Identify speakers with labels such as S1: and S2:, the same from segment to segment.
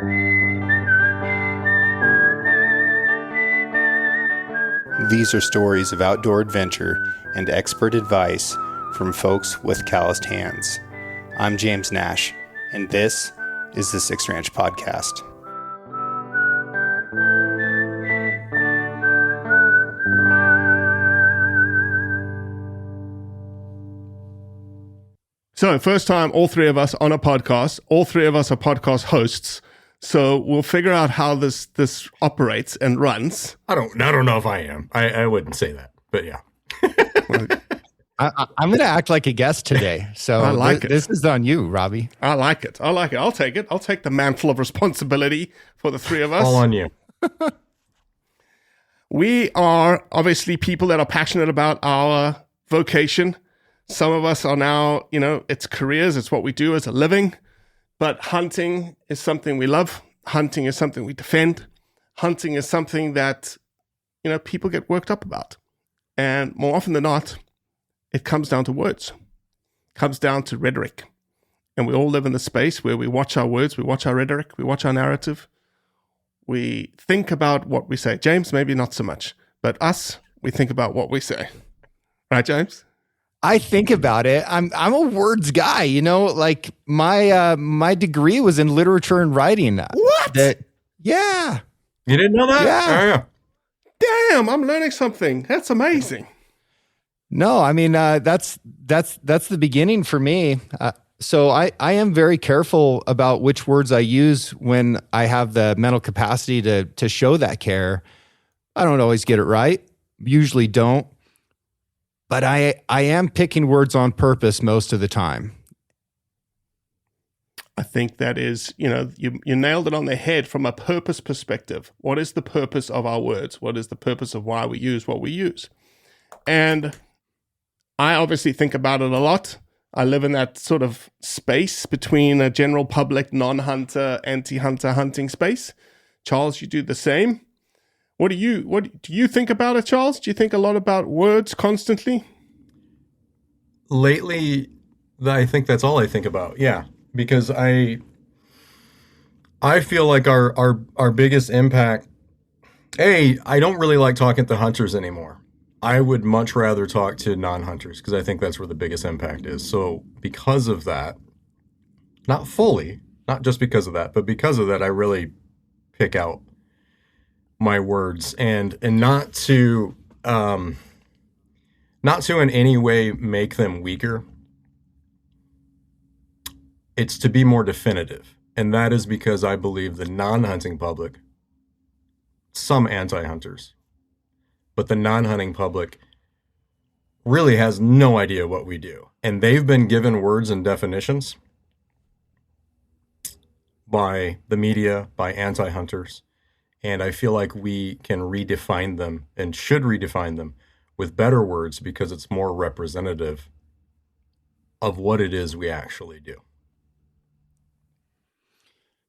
S1: These are stories of outdoor adventure and expert advice from folks with calloused hands. I'm James Nash, and this is the Six Ranch Podcast.
S2: So, first time, all three of us on a podcast. All three of us are podcast hosts. So we'll figure out how this operates and runs.
S3: I don't know if I am. I wouldn't say that, but yeah.
S4: I'm going to act like a guest today. So
S2: I like it.
S4: This is on you, Robbie.
S2: I like it. I'll take it. I'll take the mantle of responsibility for the three of us.
S3: All on you.
S2: We are obviously people that are passionate about our vocation. Some of us are now, it's careers. It's what we do as a living. But hunting is something we love. Hunting is something we defend. Hunting is something that, people get worked up about. And more often than not, it comes down to words. It comes down to rhetoric. And we all live in the space where we watch our words, we watch our rhetoric, we watch our narrative. We think about what we say. James, maybe not so much. But us, we think about what we say. Right, James?
S4: I think about it. I'm a words guy, like my degree was in literature and writing.
S2: What?
S4: Yeah.
S3: You didn't know that?
S4: Yeah.
S2: Damn, I'm learning something. That's amazing.
S4: No, I mean, that's the beginning for me. So I am very careful about which words I use when I have the mental capacity to show that care. I don't always get it right. Usually don't. But I am picking words on purpose most of the time.
S2: I think that is, you nailed it on the head from a purpose perspective. What is the purpose of our words? What is the purpose of why we use what we use? And I obviously think about it a lot. I live in that sort of space between a general public, non-hunter, anti-hunter hunting space. Charles, you do the same. What do you think about it, Charles? Do you think a lot about words constantly?
S3: Lately, I think that's all I think about. Yeah, because I feel like our biggest impact. I don't really like talking to hunters anymore. I would much rather talk to non-hunters because I think that's where the biggest impact is. So because of that, not just because of that, but because of that, I really pick out my words and not to in any way make them weaker. It's to be more definitive. And that is because I believe the non-hunting public, some anti-hunters, but the non-hunting public really has no idea what we do. And they've been given words and definitions by the media, by anti-hunters. And I feel like we can redefine them and should redefine them with better words because it's more representative of what it is we actually do.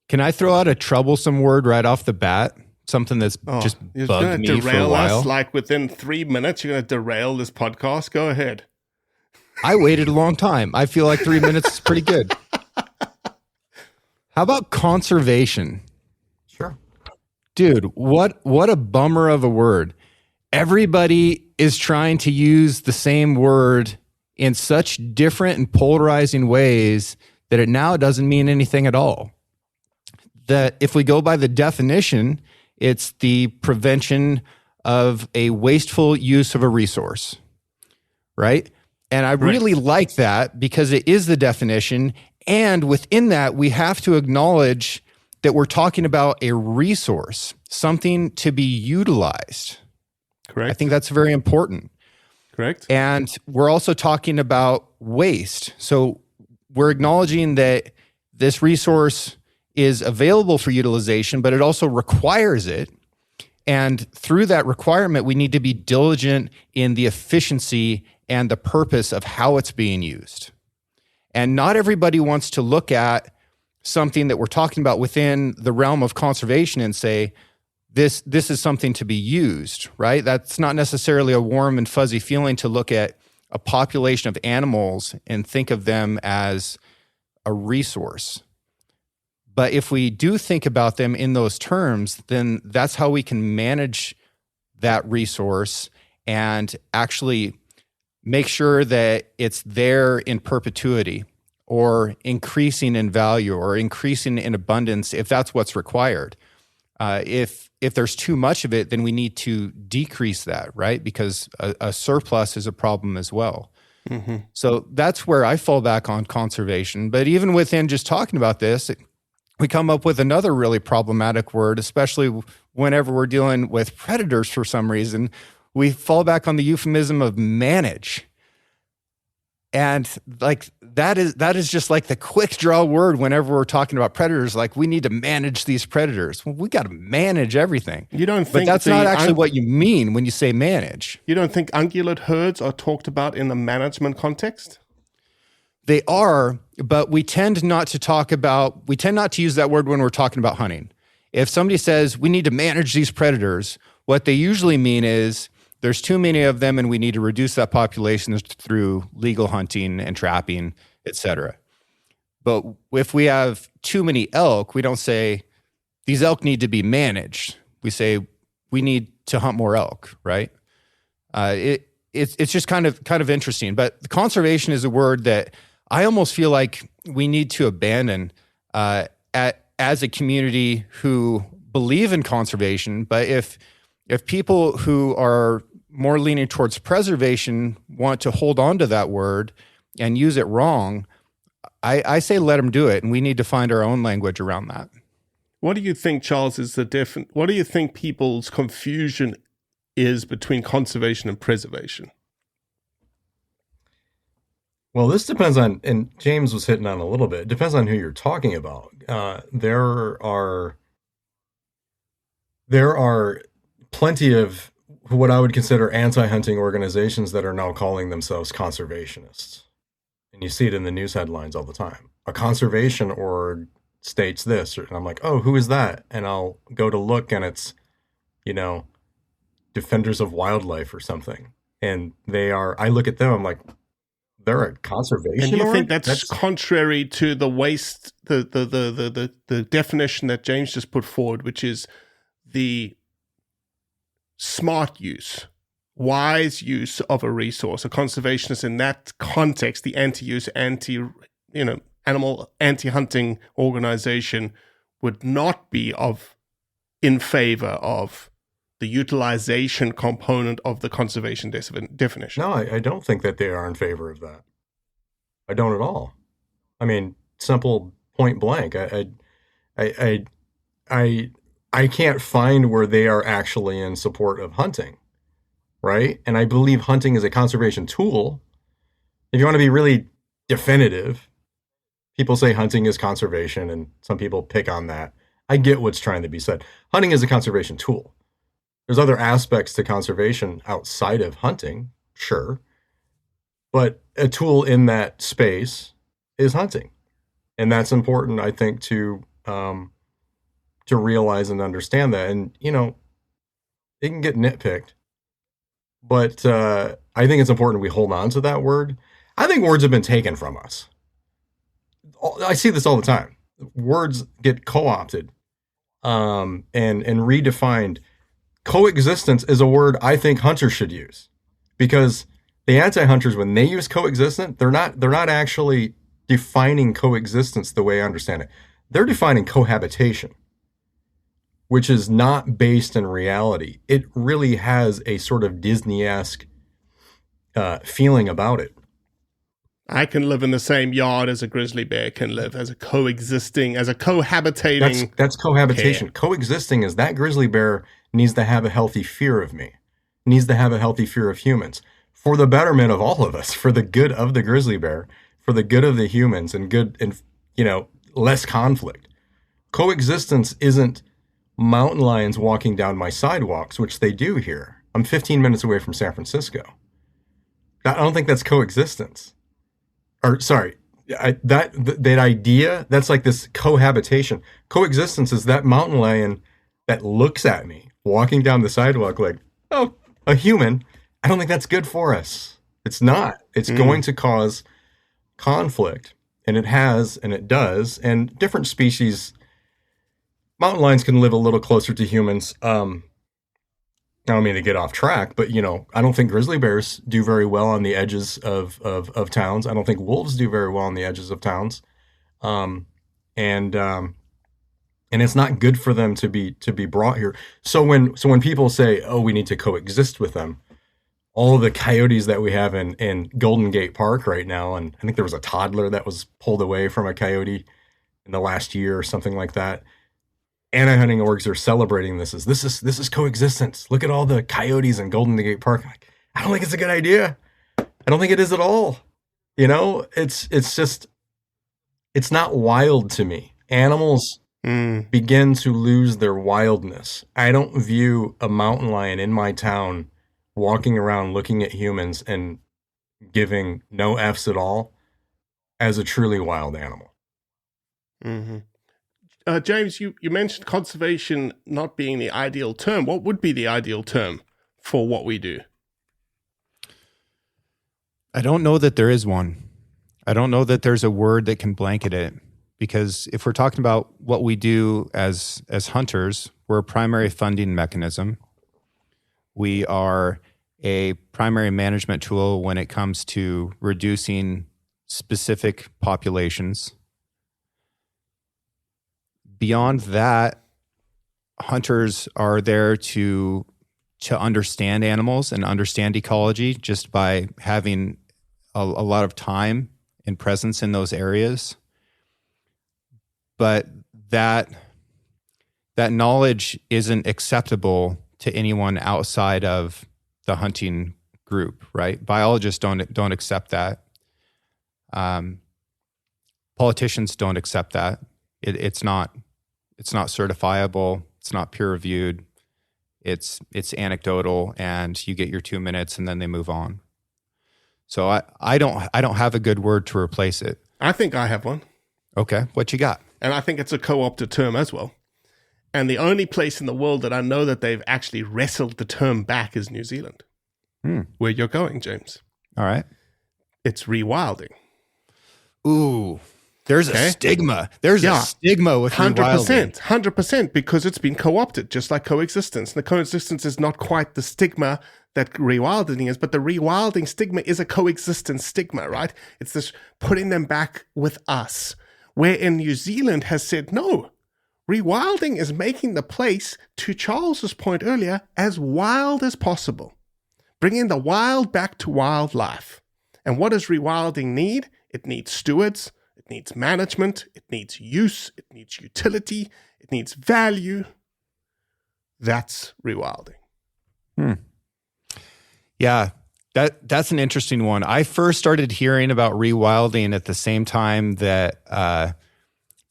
S4: Can I throw out a troublesome word right off the bat? Something that's just bugged me for a while.
S2: Us like within 3 minutes, you're going to derail this podcast. Go ahead.
S4: I waited a long time. I feel like 3 minutes is pretty good. How about conservation?
S3: Sure.
S4: Dude, what a bummer of a word. Everybody is trying to use the same word in such different and polarizing ways that it now doesn't mean anything at all. That if we go by the definition, it's the prevention of a wasteful use of a resource, right? And I really like that because it is the definition. And within that, we have to acknowledge that we're talking about a resource, something to be utilized.
S2: Correct.
S4: I think that's very important.
S2: Correct.
S4: And we're also talking about waste. So we're acknowledging that this resource is available for utilization, but it also requires it. And through that requirement, we need to be diligent in the efficiency and the purpose of how it's being used. And not everybody wants to look at something that we're talking about within the realm of conservation and say, this is something to be used, right? That's not necessarily a warm and fuzzy feeling to look at a population of animals and think of them as a resource. But if we do think about them in those terms, then that's how we can manage that resource and actually make sure that it's there in perpetuity or increasing in value or increasing in abundance if that's what's required. If there's too much of it, then we need to decrease that, right? Because a surplus is a problem as well. Mm-hmm. So that's where I fall back on conservation. But even within just talking about this, we come up with another really problematic word, especially whenever we're dealing with predators for some reason. We fall back on the euphemism of manage. And like that is just like the quick draw word whenever we're talking about predators. Like, we need to manage these predators. Well, we got to manage everything.
S2: You don't think
S4: but that's not actually what you mean when you say manage.
S2: You don't think ungulate herds are talked about in the management context?
S4: They are, but we tend not to use that word when we're talking about hunting. If somebody says we need to manage these predators, what they usually mean is there's too many of them and we need to reduce that population through legal hunting and trapping, et cetera. But if we have too many elk, we don't say these elk need to be managed. We say we need to hunt more elk, right? It's just kind of interesting. But conservation is a word that I almost feel like we need to abandon as a community who believe in conservation. But if people who are more leaning towards preservation want to hold on to that word and use it wrong, I say let them do it, and we need to find our own language around that.
S2: What do you think, Charles, is the difference? What do you think people's confusion is between conservation and preservation?
S3: Well, this depends on, and James was hitting on a little bit, it depends on who you're talking about. There are plenty of what I would consider anti-hunting organizations that are now calling themselves conservationists. And you see it in the news headlines all the time. A conservation org states this, and I'm like, oh, who is that? And I'll go to look, and it's, Defenders of Wildlife or something. And I look at them, I'm like, they're a conservation
S2: org? And you
S3: org?
S2: think that's contrary to the waste, the definition that James just put forward, which is the smart use, wise use of a resource. A conservationist in that context, the anti-use, animal anti-hunting organization would not be in favor of the utilization component of the conservation definition.
S3: No, I don't think that they are in favor of that. I don't at all. I mean, simple, point blank. I can't find where they are actually in support of hunting, right? And I believe hunting is a conservation tool. If you want to be really definitive, people say hunting is conservation, and some people pick on that. I get what's trying to be said. Hunting is a conservation tool. There's other aspects to conservation outside of hunting, sure. But a tool in that space is hunting. And that's important, I think, to realize and understand that. And, it can get nitpicked. But I think it's important we hold on to that word. I think words have been taken from us. I see this all the time. Words get co-opted and redefined. Coexistence is a word I think hunters should use, because the anti-hunters, when they use coexistent, they're not actually defining coexistence the way I understand it. They're defining cohabitation, which is not based in reality. It really has a sort of Disney-esque feeling about it.
S2: I can live in the same yard as a grizzly bear can live, as a cohabitating.
S3: That's cohabitation.
S2: Pair.
S3: Coexisting is that grizzly bear needs to have a healthy fear of me, needs to have a healthy fear of humans, for the betterment of all of us, for the good of the grizzly bear, for the good of the humans, and less conflict. Coexistence isn't mountain lions walking down my sidewalks, which they do here. I'm 15 minutes away from San Francisco. I don't think that's coexistence. Or sorry, that idea, that's like this cohabitation. Coexistence is that mountain lion that looks at me walking down the sidewalk like, oh, a human. I don't think that's good for us. It's not. It's going to cause conflict, and it has, and it does. And different species mountain lions can live a little closer to humans. I don't mean to get off track, but I don't think grizzly bears do very well on the edges of towns. I don't think wolves do very well on the edges of towns, and it's not good for them to be brought here. So when people say, "Oh, we need to coexist with them," all of the coyotes that we have in Golden Gate Park right now, and I think there was a toddler that was pulled away from a coyote in the last year or something like that. Anti-hunting orgs are celebrating this is coexistence. Look at all the coyotes in Golden Gate Park. Like, I don't think it's a good idea. I don't think it is at all. It's just, it's not wild to me. Animals begin to lose their wildness. I don't view a mountain lion in my town walking around looking at humans and giving no Fs at all as a truly wild animal.
S2: Mm-hmm. James, you mentioned conservation not being the ideal term. What would be the ideal term for what we do?
S4: I don't know that there is one. I don't know that there's a word that can blanket it, because if we're talking about what we do as hunters, we're a primary funding mechanism. We are a primary management tool when it comes to reducing specific populations. Beyond that, hunters are there to understand animals and understand ecology just by having a lot of time and presence in those areas. But that knowledge isn't acceptable to anyone outside of the hunting group, right? Biologists don't accept that. Politicians don't accept that. It's not certifiable. It's not peer reviewed. It's anecdotal, and you get your 2 minutes and then they move on. So I don't have a good word to replace it.
S2: I think I have one.
S4: Okay, what you got?
S2: And I think it's a co-opted term as well. And the only place in the world that I know that they've actually wrestled the term back is New Zealand. Where you're going, James.
S4: All right.
S2: It's rewilding.
S4: Ooh. There's a stigma. There's a stigma with
S2: 100%, 100%, because it's been co-opted, just like coexistence. The coexistence is not quite the stigma that rewilding is, but the rewilding stigma is a coexistence stigma, right? It's this putting them back with us, wherein New Zealand has said, no, rewilding is making the place, to Charles's point earlier, as wild as possible. Bringing the wild back to wildlife. And what does rewilding need? It needs stewards. It needs management, it needs use, it needs utility, it needs value. That's rewilding.
S4: Yeah, that's an interesting one. I first started hearing about rewilding at the same time that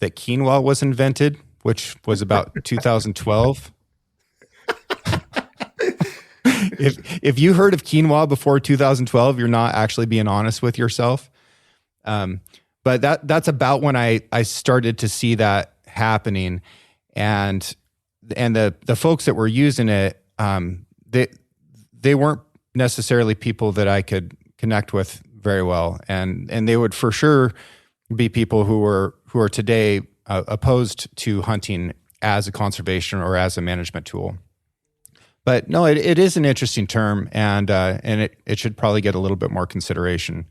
S4: quinoa was invented, which was about 2012. If you heard of quinoa before 2012, you're not actually being honest with yourself. But that's about when I started to see that happening, and the folks that were using it, they weren't necessarily people that I could connect with very well, and they would for sure be people who are today opposed to hunting as a conservation or as a management tool. But no, it is an interesting term, and it should probably get a little bit more consideration.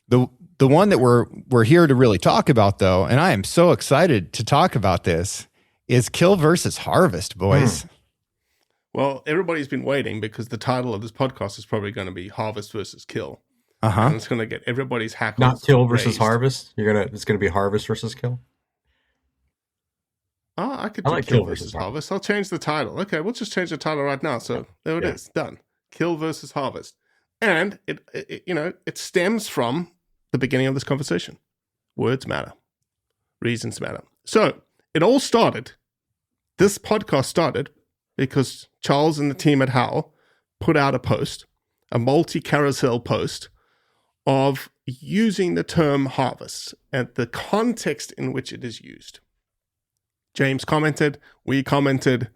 S4: The one that we're here to really talk about, though, and I am so excited to talk about this, is kill versus harvest, boys.
S2: Well, everybody's been waiting because the title of this podcast is probably going to be Harvest versus Kill.
S4: Uh-huh.
S2: And it's going to get everybody's hackles
S3: Not kill versus
S2: raised.
S3: harvest. It's going to be harvest versus kill.
S2: Oh, I could do
S3: like
S2: kill versus harvest. I'll change the title. Okay, we'll just change the title right now. So there it is, done. Kill versus harvest, and it stems from the beginning of this conversation. Words matter. Reasons matter. So it all started, this podcast started because Charles and the team at Howl put out a post, a multi-carousel post of using the term harvest and the context in which it is used. James commented, we commented.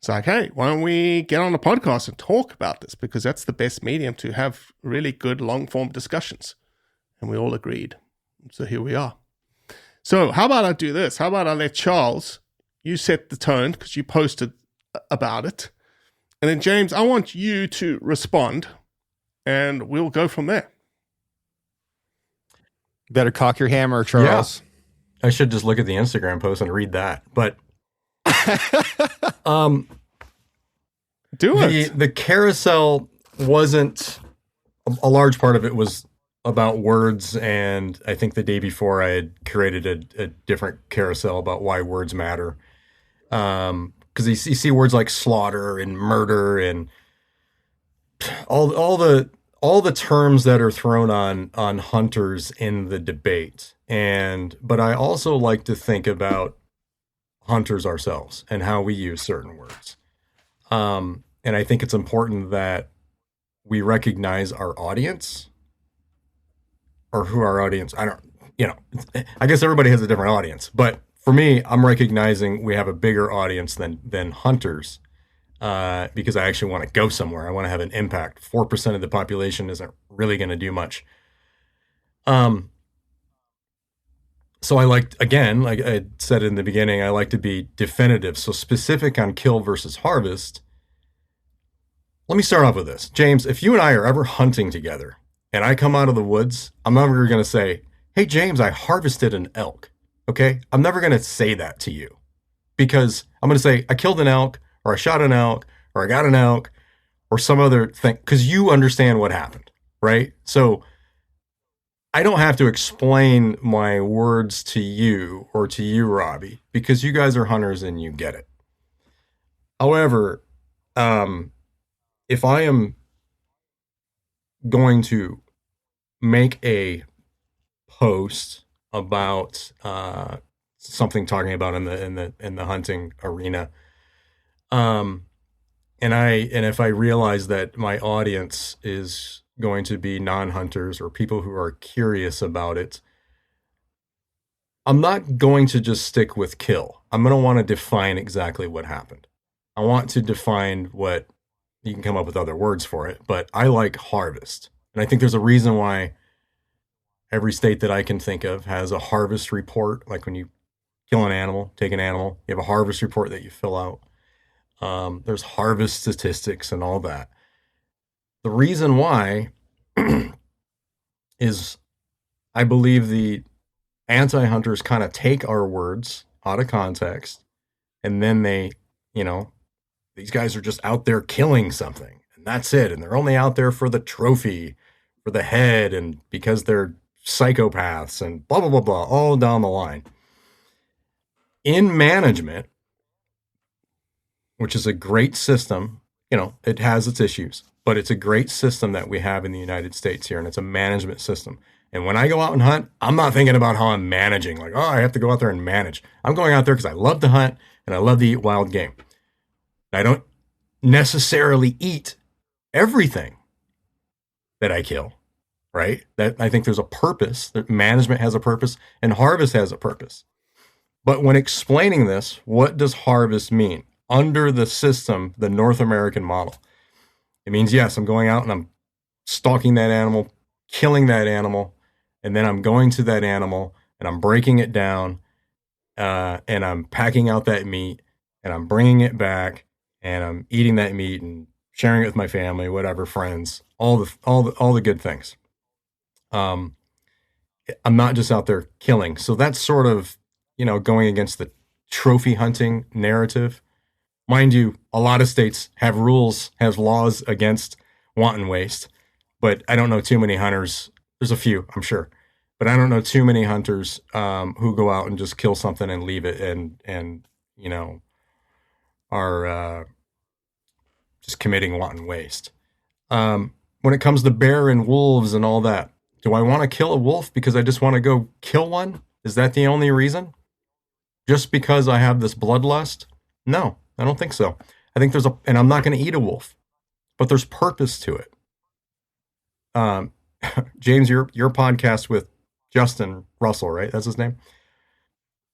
S2: It's like, hey, why don't we get on a podcast and talk about this? Because that's the best medium to have really good long-form discussions. And we all agreed. So here we are. So how about I do this? How about I let Charles you set the tone because you posted about it. And then, James, I want you to respond, and we'll go from there.
S4: Better cock your hammer, Charles.
S3: I should just look at the Instagram post and read that. But
S2: do it.
S3: The carousel wasn't a large part of it was about words, and I think the day before I had created a different carousel about why words matter. Because you see words like slaughter and murder and all the terms that are thrown on hunters in the debate. But I also like to think about hunters ourselves and how we use certain words. And I think it's important that we recognize our audience, or who our audience, I guess everybody has a different audience, but for me, I'm recognizing we have a bigger audience than hunters, because I actually want to go somewhere. I want to have an impact. 4% of the population isn't really going to do much. So I like I said in the beginning, I like to be definitive. So specific on kill versus harvest. Let me start off with this. James, if you and I are ever hunting together and I come out of the woods, I'm never going to say, hey, James, I harvested an elk. Okay? I'm never going to say that to you, because I'm going to say I killed an elk, or I shot an elk, or I got an elk, or some other thing, because you understand what happened, right? So I don't have to explain my words to you or to you, Robbie, because you guys are hunters and you get it. However, if I am going to make a post about something talking about in the hunting arena, and if I realize that my audience is going to be non-hunters or people who are curious about it, I'm not going to just stick with kill. I'm going to want to define exactly what happened. I want to define what, you can come up with other words for it, but I like harvest. And I think there's a reason why every state that I can think of has a harvest report. Like when you kill an animal, take an animal, you have a harvest report that you fill out. There's harvest statistics and all that. The reason why is I believe the anti-hunters kind of take our words out of context, and then they, these guys are just out there killing something, and that's it. And they're only out there for the trophy, for the head, and because they're psychopaths and blah, blah, blah, blah, all down the line. In management, which is a great system, it has its issues, but it's a great system that we have in the United States here, and it's a management system. And when I go out and hunt, I'm not thinking about how I'm managing, like, oh, I have to go out there and manage. I'm going out there because I love to hunt and I love to eat wild game. I don't necessarily eat everything that I kill, right? That I think there's a purpose, that management has a purpose and harvest has a purpose. But when explaining this, what does harvest mean? Under the system, the North American model, it means, yes, I'm going out and I'm stalking that animal, killing that animal, and then I'm going to that animal and I'm breaking it down, and I'm packing out that meat and I'm bringing it back and I'm eating that meat and sharing it with my family, whatever, friends, all the good things. I'm not just out there killing. So that's sort of, going against the trophy hunting narrative. Mind you, a lot of states have laws against wanton waste, but I don't know too many hunters. There's a few, I'm sure, but I don't know too many hunters who go out and just kill something and leave it and are just committing wanton waste. When it comes to bear and wolves and all that, do I want to kill a wolf because I just want to go kill one? Is that the only reason? Just because I have this bloodlust? No, I don't think so. I think and I'm not going to eat a wolf, but there's purpose to it. James, your podcast with Justin Russell, right? That's his name.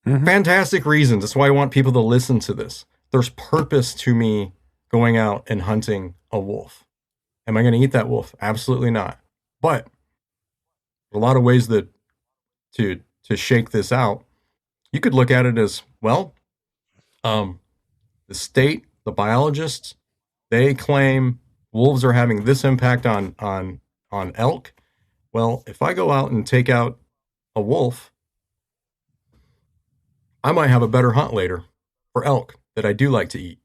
S3: Mm-hmm. Fantastic reasons. That's why I want people to listen to this. There's purpose to me going out and hunting a wolf. Am I going to eat that wolf? Absolutely not. But a lot of ways that to shake this out. You could look at it as, well, The state, the biologists, they claim wolves are having this impact on elk. Well, if I go out and take out a wolf, I might have a better hunt later for elk that I do like to eat.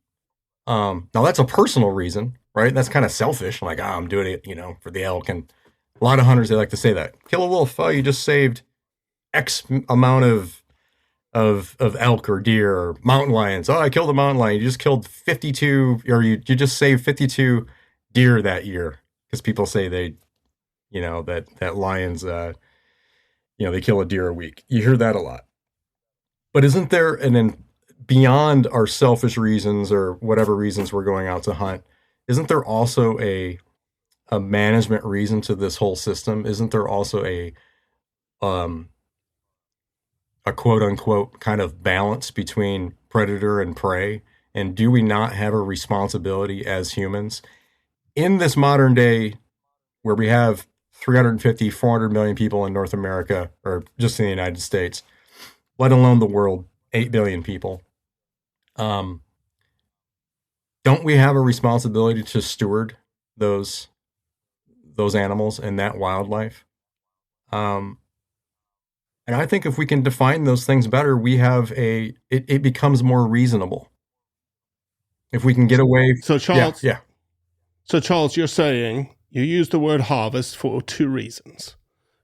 S3: Now that's a personal reason, right? That's kind of selfish. Like, I'm doing it, for the elk. And a lot of hunters, they like to say that. Kill a wolf. Oh, you just saved X amount of elk or deer or mountain lions. Oh, I killed a mountain lion. You just killed 52, or you just saved 52 deer that year. Because people say they, that lions, they kill a deer a week. You hear that a lot. But isn't there beyond our selfish reasons or whatever reasons we're going out to hunt, isn't there also a management reason to this whole system? Isn't there also a quote unquote kind of balance between predator and prey? And do we not have a responsibility as humans in this modern day where we have 350, 400 million people in North America, or just in the United States, let alone the world, 8 billion people? Don't we have a responsibility to steward those animals and that wildlife? And I think if we can define those things better, we have it becomes more reasonable. If we can get away.
S2: So Charles,
S3: yeah.
S2: So Charles, you're saying you use the word harvest for two reasons.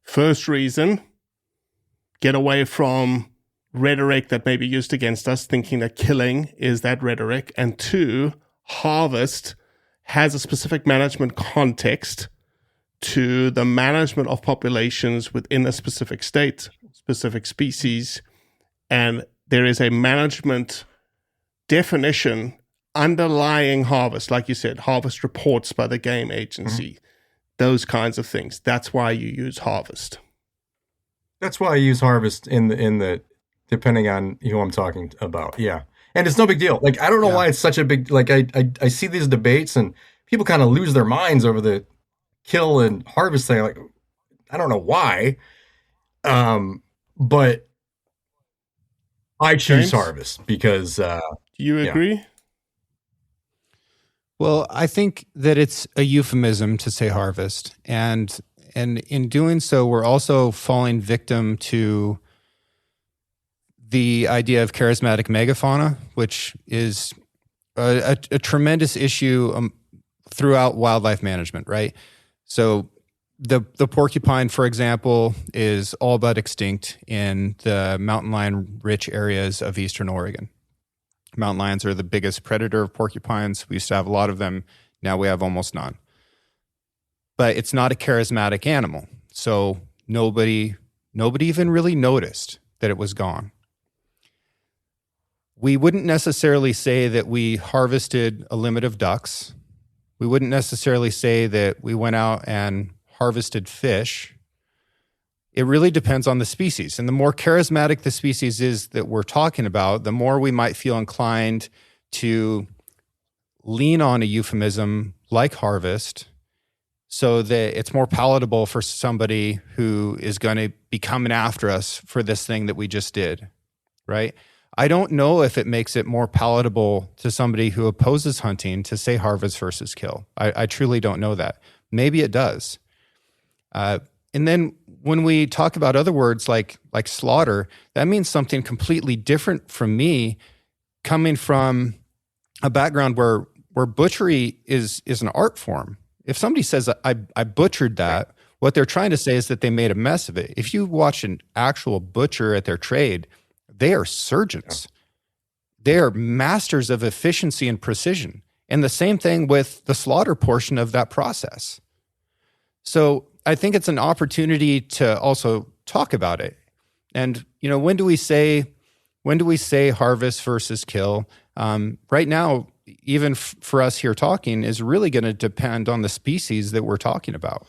S2: First reason, get away from rhetoric that may be used against us, thinking that killing is that rhetoric. And two, harvest has a specific management context to the management of populations within a specific state, specific species. And there is a management definition underlying harvest, like you said, harvest reports by the game agency, those kinds of things. That's why you use harvest.
S3: That's why I use harvest in the depending on who I'm talking about. Yeah. And it's no big deal. Like, I don't know why it's such a big, like, I see these debates and people kind of lose their minds over the kill and harvest thing. Like, I don't know why. But I choose harvest because,
S2: do you agree?
S4: Well, I think that it's a euphemism to say harvest. And in doing so, we're also falling victim to the idea of charismatic megafauna, which is a tremendous issue throughout wildlife management, right? So the porcupine, for example, is all but extinct in the mountain lion-rich areas of eastern Oregon. Mountain lions are the biggest predator of porcupines. We used to have a lot of them. Now we have almost none. But it's not a charismatic animal. So nobody even really noticed that it was gone. We wouldn't necessarily say that we harvested a limit of ducks. We wouldn't necessarily say that we went out and harvested fish. It really depends on the species. And the more charismatic the species is that we're talking about, the more we might feel inclined to lean on a euphemism like harvest so that it's more palatable for somebody who is going to be coming after us for this thing that we just did, right? I don't know if it makes it more palatable to somebody who opposes hunting to say harvest versus kill. I truly don't know that. Maybe it does. And then when we talk about other words like slaughter, that means something completely different from me, coming from a background where butchery is an art form. If somebody says, I butchered that, what they're trying to say is that they made a mess of it. If you watch an actual butcher at their trade, they are surgeons. They are masters of efficiency and precision. And the same thing with the slaughter portion of that process. So I think it's an opportunity to also talk about it. And, when do we say harvest versus kill? Right now, even for us here talking, is really going to depend on the species that we're talking about.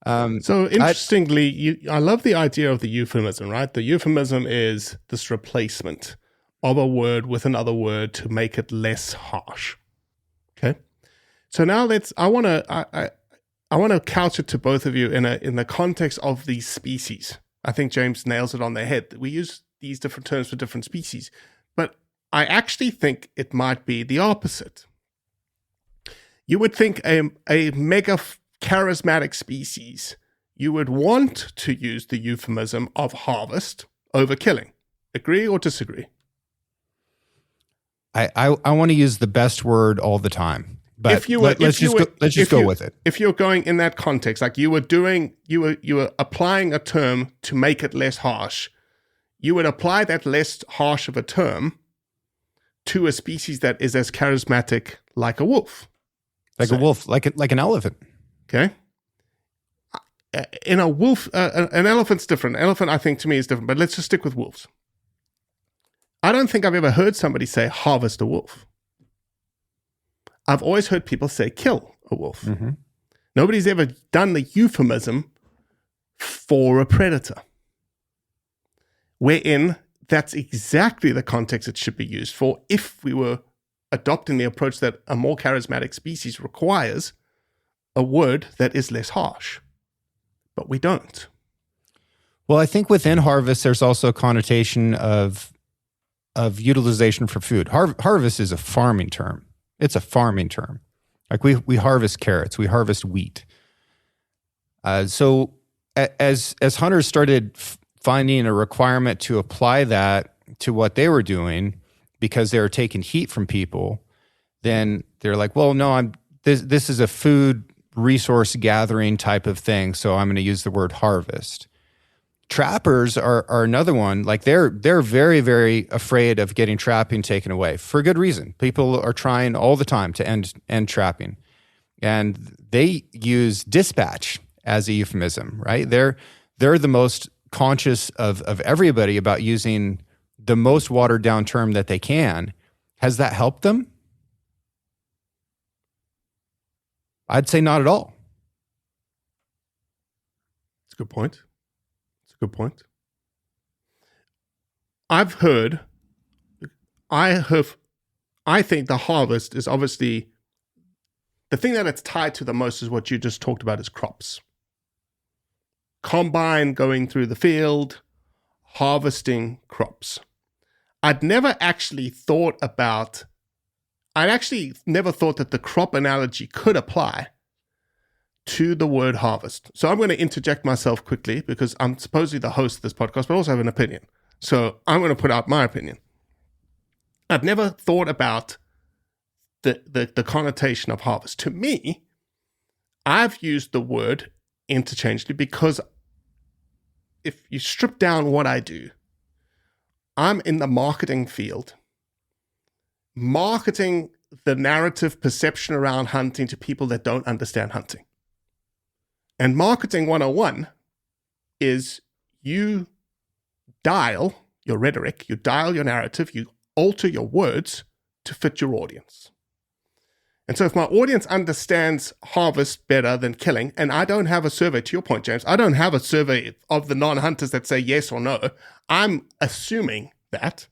S2: So interestingly, I love the idea of the euphemism, right? The euphemism is this replacement of a word with another word to make it less harsh. Okay. So now I want to couch it to both of you in the context of these species. I think James nails it on the head. We use these different terms for different species, but I actually think it might be the opposite. You would think a mega charismatic species, you would want to use the euphemism of harvest over killing. Agree or disagree?
S4: I want to use the best word all the time, but let's just go with it.
S2: If you're going in that context, like you were applying a term to make it less harsh, you would apply that less harsh of a term to a species that is as charismatic like a wolf.
S4: Like a wolf, like an elephant.
S2: Okay. In a wolf, an elephant's different. An elephant, I think, to me is different, but let's just stick with wolves. I don't think I've ever heard somebody say harvest a wolf. I've always heard people say kill a wolf. Mm-hmm. Nobody's ever done the euphemism for a predator, wherein that's exactly the context it should be used for if we were adopting the approach that a more charismatic species requires a word that is less harsh. But we don't.
S4: Well, I think within harvest, there's also a connotation of utilization for food. Harvest is a farming term. It's a farming term. Like we harvest carrots, we harvest wheat. So as hunters started finding a requirement to apply that to what they were doing because they were taking heat from people, then they're like, well, no, this is a food resource gathering type of thing, so I'm going to use the word harvest. Trappers are another one. Like they're very, very afraid of getting trapping taken away for good reason. People are trying all the time to end trapping, and they use dispatch as a euphemism, right? They're the most conscious of everybody about using the most watered down term that they can. Has that helped them? I'd say not at all.
S2: That's a good point. Good point. I think the harvest is obviously the thing that it's tied to the most is what you just talked about is crops. Combine going through the field, harvesting crops. I'd never thought that the crop analogy could apply to the word harvest. So I'm going to interject myself quickly because I'm supposedly the host of this podcast, but also have an opinion. So I'm going to put out my opinion. I've never thought about the connotation of harvest. To me, I've used the word interchangeably because if you strip down what I do, I'm in the marketing field. Marketing the narrative perception around hunting to people that don't understand hunting. And marketing 101 is you dial your rhetoric, you dial your narrative, you alter your words to fit your audience. And so if my audience understands harvest better than killing, and I don't have a survey, to your point, James, I don't have a survey of the non-hunters that say yes or no, I'm assuming that,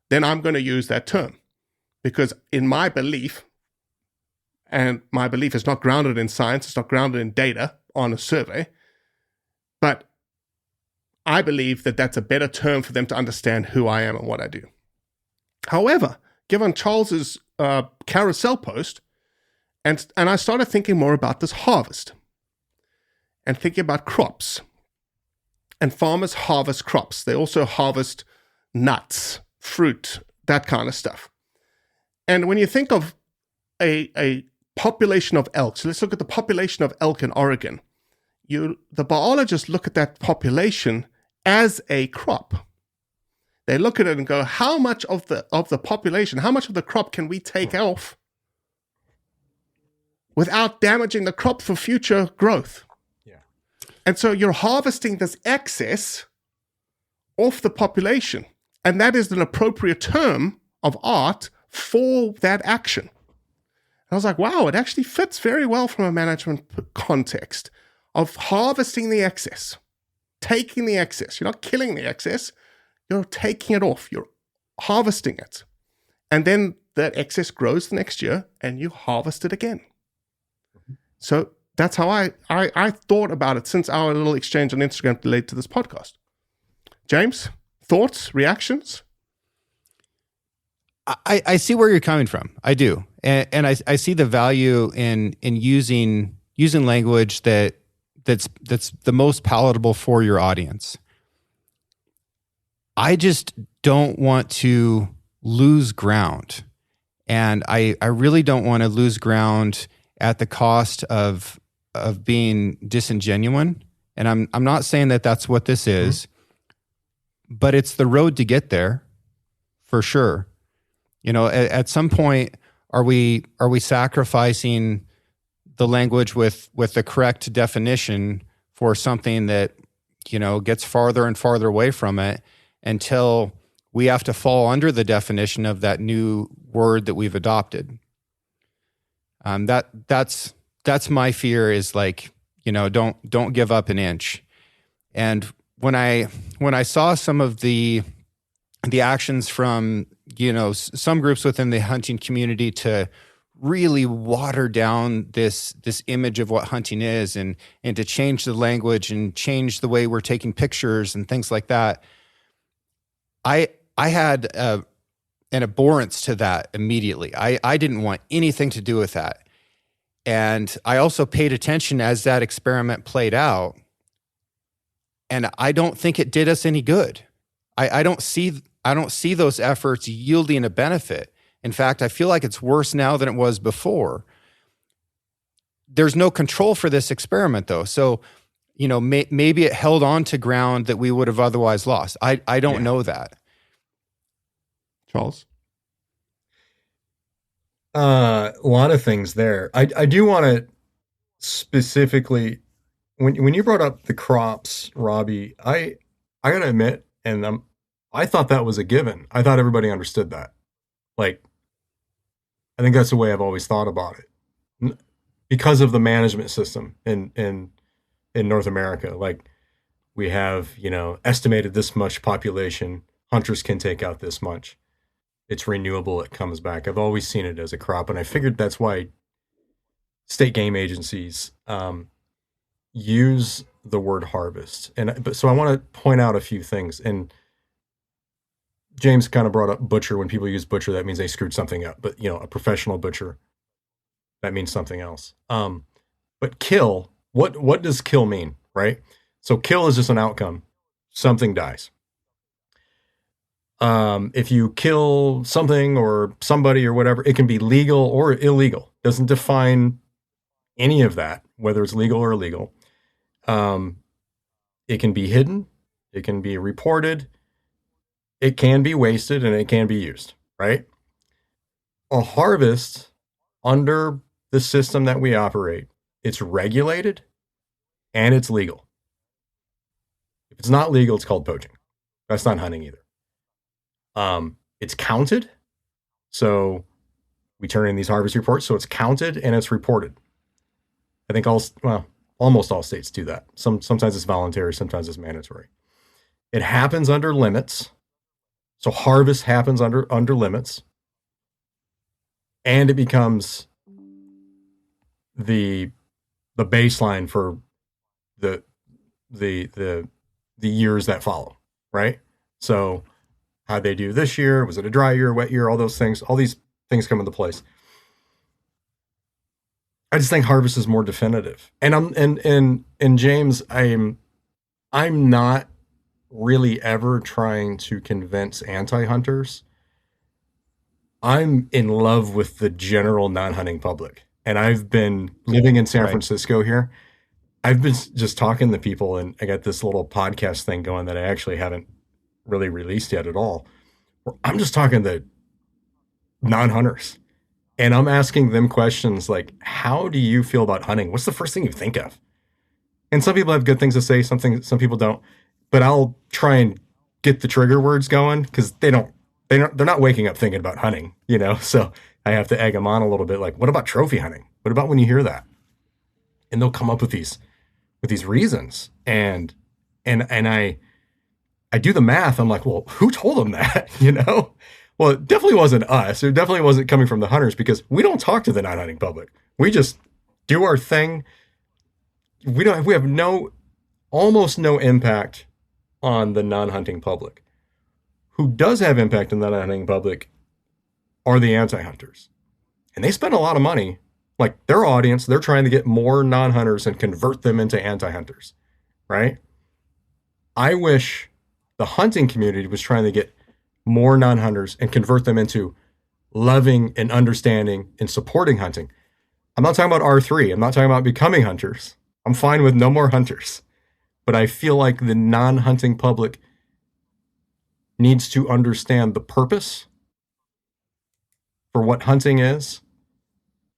S2: then I'm going to use that term. Because in my belief, and my belief is not grounded in science, it's not grounded in data on a survey, but I believe that that's a better term for them to understand who I am and what I do. However, given Charles's carousel post, and I started thinking more about this harvest and thinking about crops. And farmers harvest crops. They also harvest nuts, fruit, that kind of stuff. And when you think of a population of elk, so let's look at the population of elk in Oregon. The biologists look at that population as a crop. They look at it and go, how much of the population, how much of the crop can we take off without damaging the crop for future growth?
S3: Yeah.
S2: And so you're harvesting this excess off the population. And that is an appropriate term of art for that action. And I was like, wow, it actually fits very well from a management context of harvesting the excess, taking the excess. You're not killing the excess. You're taking it off. You're harvesting it. And then that excess grows the next year and you harvest it again. So that's how I thought about it since our little exchange on Instagram related to this podcast. James, thoughts, reactions?
S4: I see where you're coming from. I do. And I see the value in using language that's the most palatable for your audience. I just don't want to lose ground. And I really don't want to lose ground at the cost of being disingenuous. And I'm not saying that that's what this is, but it's the road to get there for sure. You know, at some point, are we sacrificing the language with the correct definition for something that, you know, gets farther and farther away from it until we have to fall under the definition of that new word that we've adopted? That's my fear, is like, you know, don't give up an inch. And when I saw some of the actions from, you know, some groups within the hunting community to really water down this image of what hunting is, and to change the language and change the way we're taking pictures and things like that, I had an abhorrence to that immediately. I didn't want anything to do with that. And I also paid attention as that experiment played out, and I don't think it did us any good. I don't see those efforts yielding a benefit. In fact, I feel like it's worse now than it was before. There's no control for this experiment, though. So, you know, maybe it held on to ground that we would have otherwise lost. I don't know that.
S2: Charles?
S3: A lot of things there. I do want to specifically, when you brought up the crops, Robbie, I got to admit, and I thought that was a given. I thought everybody understood that. Like, I think that's the way I've always thought about it, because of the management system in North America. Like, we have, you know, estimated this much population, hunters can take out this much. It's renewable, it comes back. I've always seen it as a crop, and I figured that's why state game agencies use the word harvest. But so I want to point out a few things. And James kind of brought up butcher. When people use butcher, that means they screwed something up. But, you know, a professional butcher, that means something else. But kill, what does kill mean, right? So kill is just an outcome. Something dies. If you kill something or somebody or whatever, it can be legal or illegal. Doesn't define any of that, whether it's legal or illegal. It can be hidden. It can be reported. It can be wasted, and it can be used, right? A harvest, under the system that we operate, it's regulated and it's legal. If it's not legal, it's called poaching. That's not hunting either. It's counted. So we turn in these harvest reports. So it's counted and it's reported. I think almost all states do that. Sometimes it's voluntary, sometimes it's mandatory. It happens under limits. So harvest happens under limits. And it becomes the baseline for the years that follow, right? So how'd they do this year? Was it a dry year, wet year? All those things, all these things come into place. I just think harvest is more definitive. And James, I'm not really ever trying to convince anti-hunters. I'm in love with the general non-hunting public. And I've been living in San Francisco here. I've been just talking to people, and I got this little podcast thing going that I actually haven't really released yet at all. I'm just talking to non-hunters, and I'm asking them questions like, how do you feel about hunting? What's the first thing you think of? And some people have good things to say, some people don't, but I'll try and get the trigger words going, because they're not waking up thinking about hunting, you know? So I have to egg them on a little bit. Like, what about trophy hunting? What about when you hear that? And they'll come up with these reasons. And I do the math. I'm like, well, who told them that? You know? Well, it definitely wasn't us. It definitely wasn't coming from the hunters, because we don't talk to the non-hunting public. We just do our thing. We have almost no impact on the non-hunting public. Who does have impact on the non-hunting public are the anti-hunters. And they spend a lot of money. Like their audience, they're trying to get more non-hunters and convert them into anti-hunters, right? I wish the hunting community was trying to get more non-hunters and convert them into loving and understanding and supporting hunting. I'm not talking about R3. I'm not talking about becoming hunters. I'm fine with no more hunters. But I feel like the non-hunting public needs to understand the purpose for what hunting is.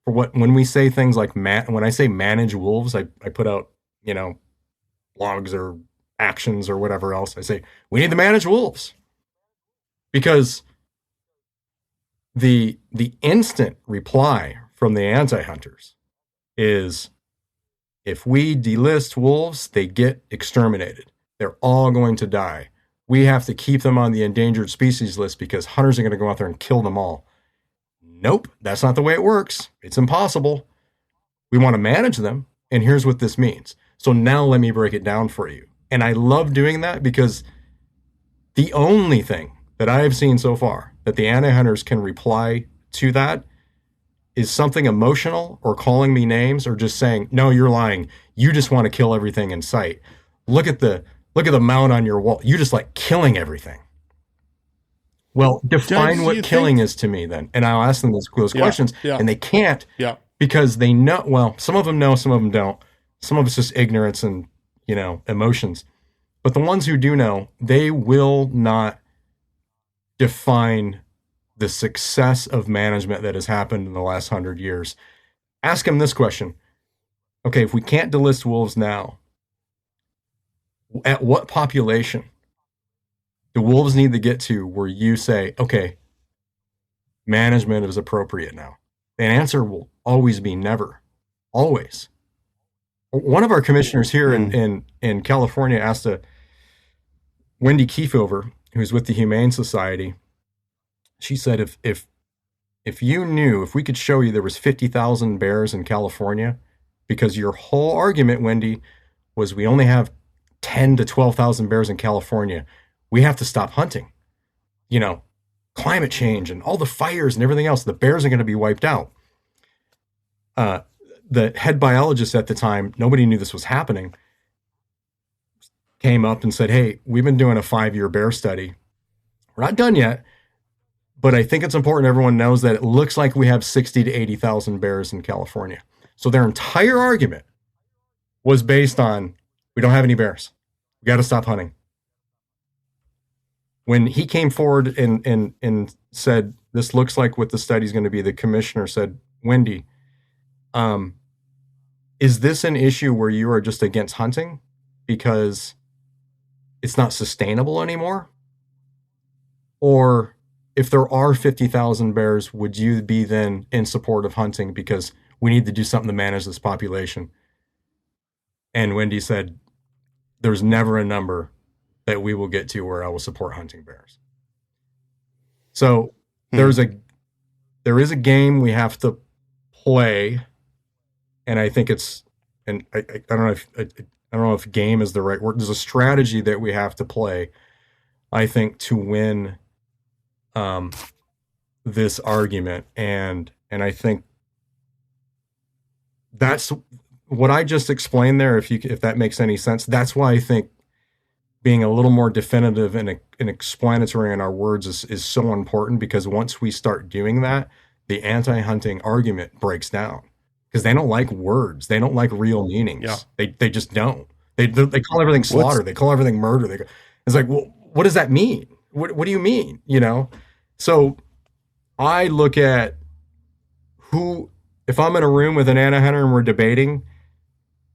S3: For what, when we say things like, when I say manage wolves, I put out, blogs or actions or whatever else. I say, we need to manage wolves. Because the instant reply from the anti-hunters is, if we delist wolves, they get exterminated. They're all going to die. We have to keep them on the endangered species list because hunters are going to go out there and kill them all. Nope, that's not the way it works. It's impossible. We want to manage them, and here's what this means. So now let me break it down for you. And I love doing that because the only thing that I have seen so far that the anti-hunters can reply to that is something emotional or calling me names or just saying, no, you're lying. You just want to kill everything in sight. Look at the mount on your wall. You just like killing everything. Well, define what killing is to me then. And I'll ask them those questions and they can't because they know, well, some of them know, some of them don't. Some of it's just ignorance and, emotions. But the ones who do know, they will not define the success of management that has happened in the last 100 years. Ask them this question. Okay, if we can't delist wolves now, at what population do wolves need to get to where you say, okay, management is appropriate now? The answer will always be never. Always. One of our commissioners here in California asked Wendy Kiefover, who's with the Humane Society, she said, if you knew, if we could show you there was 50,000 bears in California, because your whole argument, Wendy, was we only have 10 to 12,000 bears in California. We have to stop hunting. Climate change and all the fires and everything else, the bears are going to be wiped out. The head biologist at the time, nobody knew this was happening, came up and said, hey, we've been doing a 5-year bear study. We're not done yet, but I think it's important everyone knows that it looks like we have 60 to 80,000 bears in California. So their entire argument was based on, we don't have any bears. We got to stop hunting. When he came forward and said, this looks like what the study's going to be, the commissioner said, Wendy, is this an issue where you are just against hunting because it's not sustainable anymore? Or if there are 50,000 bears, would you be then in support of hunting because we need to do something to manage this population? And Wendy said, there's never a number that we will get to where I will support hunting bears. So there is a game we have to play, and I think it's, and I don't know if game is the right word. There's a strategy that we have to play, I think, to win this argument, and I think that's what I just explained there. If that makes any sense, that's why I think being a little more definitive and explanatory in our words is so important, because once we start doing that, the anti-hunting argument breaks down, because they don't like words. They don't like real meanings. Yeah. They just don't. They call everything slaughter. They call everything murder. It's like, well, what does that mean? What do you mean? So I look at if I'm in a room with an anti-hunter and we're debating,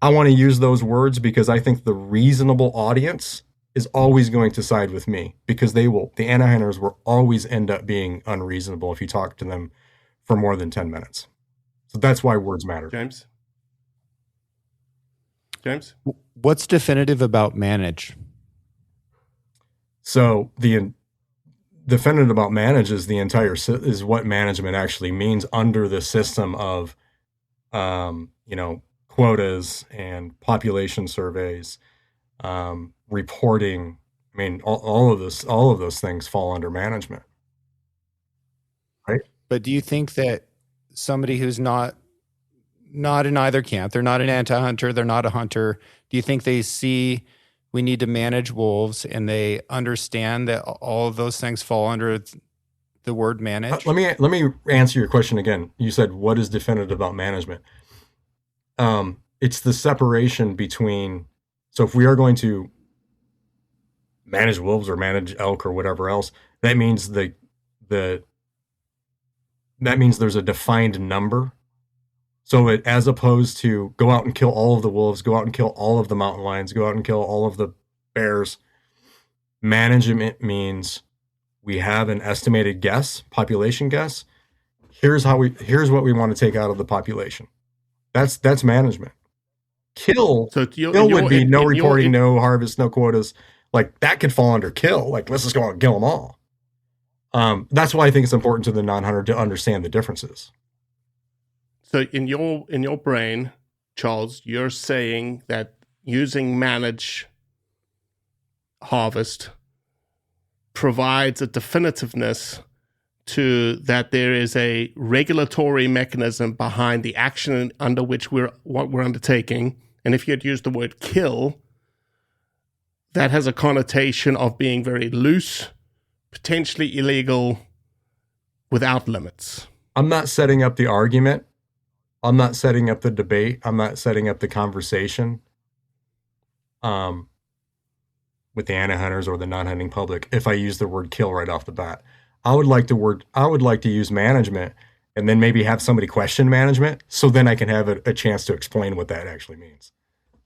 S3: I want to use those words because I think the reasonable audience is always going to side with me, because the anti-hunters will always end up being unreasonable if you talk to them for more than 10 minutes. So that's why words matter.
S2: James?
S4: What's definitive about manage?
S3: So the definitive about manage is is what management actually means under the system of, quotas and population surveys, reporting. I mean, all of those things fall under management, right?
S4: But do you think that somebody who's not in either camp, they're not an anti-hunter, they're not a hunter, do you think they see we need to manage wolves and they understand that all of those things fall under the word manage?
S3: Let me answer your question again. You said, what is definitive about management? It's the separation between, so if we are going to manage wolves or manage elk or whatever else, that means that means there's a defined number. So as opposed to go out and kill all of the wolves, go out and kill all of the mountain lions, go out and kill all of the bears, management means we have an estimated population guess. Here's what we want to take out of the population. That's management. Kill would be no reporting, no harvest, no quotas. Like that could fall under kill. Like let's just go out and kill them all. That's why I think it's important to the non-hunter to understand the differences.
S2: So in your brain, Charles, you're saying that using manage harvest provides a definitiveness to that there is a regulatory mechanism behind the action under which what we're undertaking. And if you had used the word kill, that has a connotation of being very loose, potentially illegal, without limits.
S3: I'm not setting up the argument. I'm not setting up the debate. I'm not setting up the conversation with the anti-hunters or the non-hunting public if I use the word kill right off the bat. I would like to use management and then maybe have somebody question management so then I can have a chance to explain what that actually means.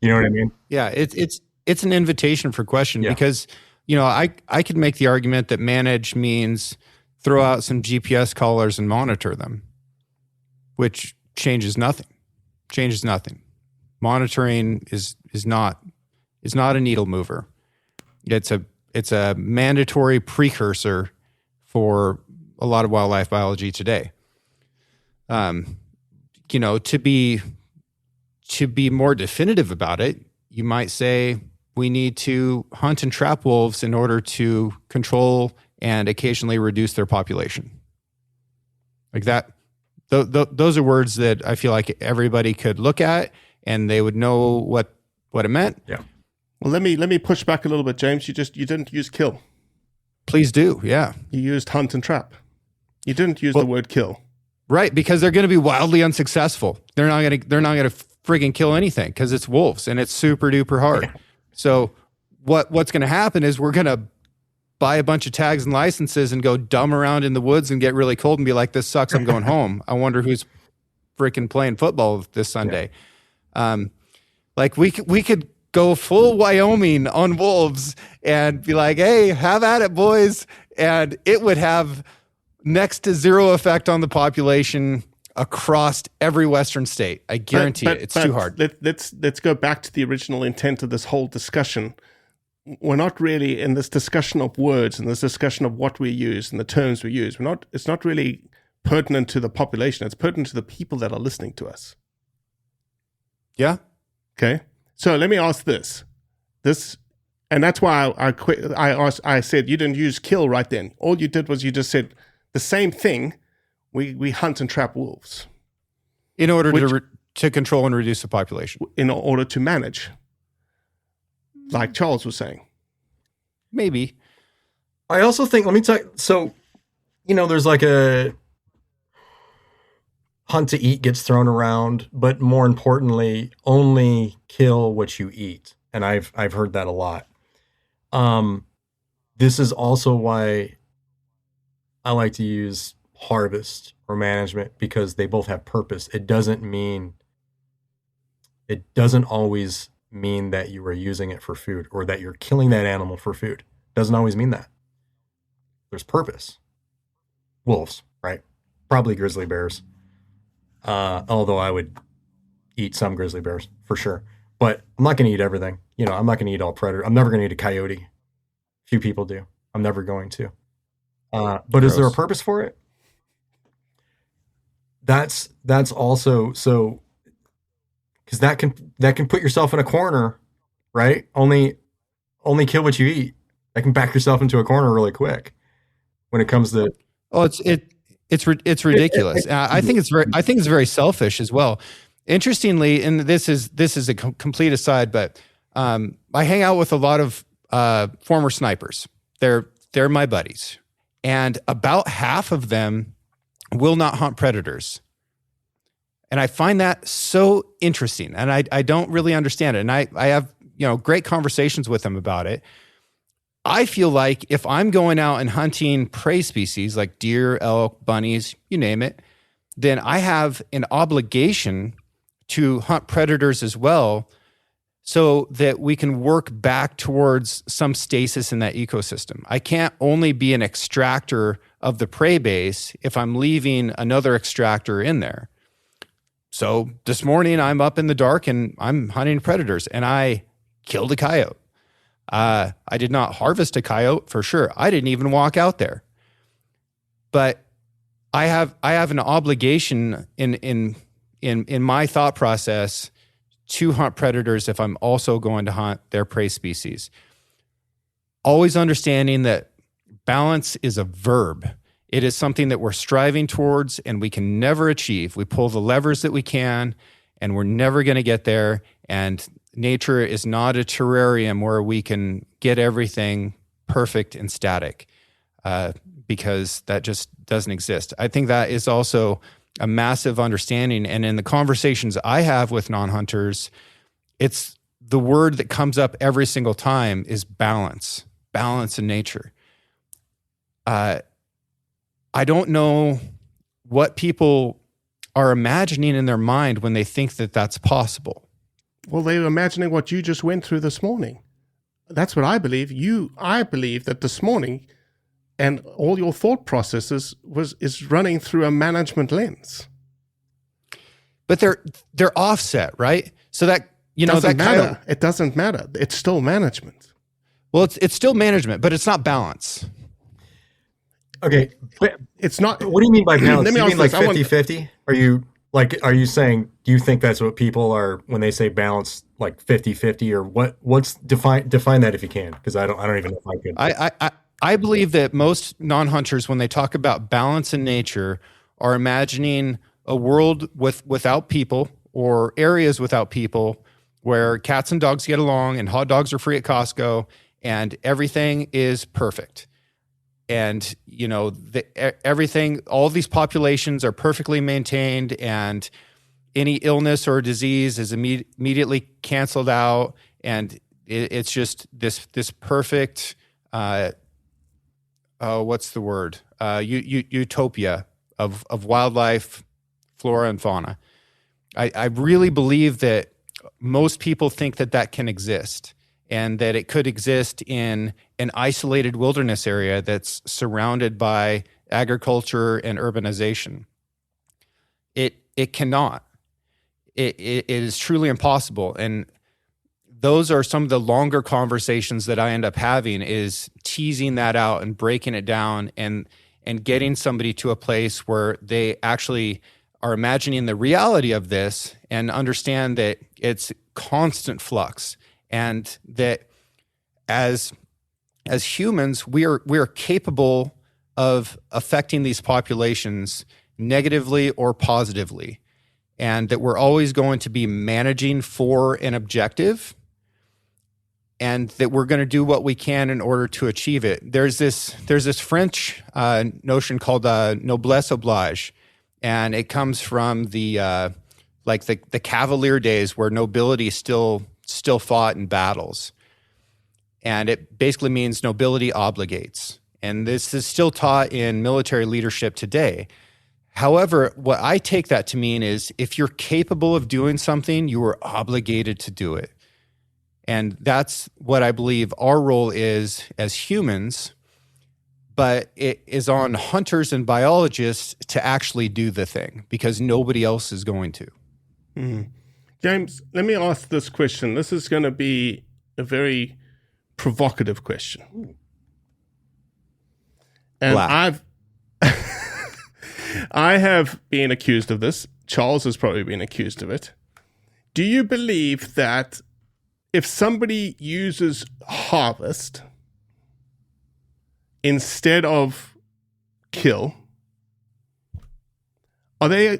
S3: You know what I mean?
S4: Yeah, it's an invitation for question because, I could make the argument that manage means throw out some GPS collars and monitor them, which changes nothing. Monitoring is not a needle mover. It's a mandatory precursor for a lot of wildlife biology today. To be more definitive about it, you might say we need to hunt and trap wolves in order to control and occasionally reduce their population. Like that. Those are words that I feel like everybody could look at and they would know what it meant.
S3: Yeah.
S2: Well, let me push back a little bit, James. You didn't use kill.
S4: Please do. Yeah.
S2: You used hunt and trap. You didn't use the word kill.
S4: Right, because they're going to be wildly unsuccessful. They're not going to friggin' kill anything because it's wolves and it's super duper hard. Yeah. So what's going to happen is we're going to buy a bunch of tags and licenses and go dumb around in the woods and get really cold and be like, this sucks, I'm going home. I wonder who's freaking playing football this Sunday. Yeah. We could go full Wyoming on wolves and be like, hey, have at it, boys. And it would have next to zero effect on the population across every Western state. I guarantee it's too hard.
S2: Let's go back to the original intent of this whole discussion. We're not really in this discussion of words and this discussion of what we use and the terms we use. It's not really pertinent to the population. It's pertinent to the people that are listening to us.
S4: Yeah.
S2: Okay. So let me ask this, and that's why I said you didn't use kill right then. All you did was you just said the same thing. We hunt and trap wolves
S4: in order to control and reduce the population.
S2: In order to manage, like Charles was saying.
S4: Maybe.
S3: I also think, let me tell you, so, there's like a hunt to eat gets thrown around, but more importantly, only kill what you eat. And I've heard that a lot. This is also why I like to use harvest or management, because they both have purpose. It doesn't always mean that you are using it for food or that you're killing that animal for food. Doesn't always mean that. There's purpose. Wolves, right? Probably grizzly bears. Although I would eat some grizzly bears for sure, but I'm not going to eat everything. I'm not going to eat all predator. I'm never going to eat a coyote. Few people do. I'm never going to. But Gross. Is there a purpose for it? That's also so, because that can put yourself in a corner, right? Only kill what you eat. That can back yourself into a corner really quick when it comes to.
S4: Oh, It's ridiculous. I think it's very selfish as well. Interestingly, and this is a complete aside, but I hang out with a lot of former snipers. They're my buddies, and about half of them will not hunt predators. And I find that so interesting, and I don't really understand it. And I have great conversations with them about it. I feel like if I'm going out and hunting prey species like deer, elk, bunnies, you name it, then I have an obligation to hunt predators as well, so that we can work back towards some stasis in that ecosystem. I can't only be an extractor of the prey base if I'm leaving another extractor in there. So this morning I'm up in the dark and I'm hunting predators, and I killed a coyote. I did not harvest a coyote for sure. I didn't even walk out there. But I have an obligation in my thought process to hunt predators if I'm also going to hunt their prey species. Always understanding that balance is a verb. It is something that we're striving towards and we can never achieve. We pull the levers that we can and we're never going to get there. And nature is not a terrarium where we can get everything perfect and static, because that just doesn't exist. I think that is also a massive understanding. And in the conversations I have with non-hunters, it's the word that comes up every single time is balance in nature. I don't know what people are imagining in their mind when they think that that's possible.
S2: Well, they were imagining what you just went through this morning. That's what I believe. I believe that this morning and all your thought processes is running through a management lens.
S4: But they're offset, right? So that
S2: doesn't matter. It doesn't matter. It's still management.
S4: Well, it's still management, but it's not balance.
S3: Okay, but
S2: it's not.
S3: What do you mean by balance?
S2: Let me
S3: you mean like
S2: ask this.
S3: 50-50? Are you saying, do you think that's what people are when they say balance, like 50-50, or what's define that if you can? Because I don't even know if I could.
S4: I believe that most non-hunters, when they talk about balance in nature, are imagining a world without people or areas without people where cats and dogs get along and hot dogs are free at Costco and everything is perfect. And, everything, all these populations are perfectly maintained and any illness or disease is immediately canceled out. And it's just this perfect, what's the word? Utopia of wildlife, flora and fauna. I really believe that most people think that can exist, and that it could exist in an isolated wilderness area that's surrounded by agriculture and urbanization. It cannot. It is truly impossible. And those are some of the longer conversations that I end up having, is teasing that out and breaking it down and getting somebody to a place where they actually are imagining the reality of this and understand that it's constant flux, and that as humans, we are capable of affecting these populations negatively or positively, and that we're always going to be managing for an objective, and that we're going to do what we can in order to achieve it. There's this French notion called noblesse oblige, and it comes from the Cavalier days where nobility still fought in battles. And it basically means nobility obligates. And this is still taught in military leadership today. However, what I take that to mean is if you're capable of doing something, you are obligated to do it. And that's what I believe our role is as humans, but it is on hunters and biologists to actually do the thing, because nobody else is going to.
S2: Mm. James, let me ask this question. This is going to be a very provocative question. And I have been accused of this. Charles has probably been accused of it. Do you believe that if somebody uses harvest instead of kill, Are they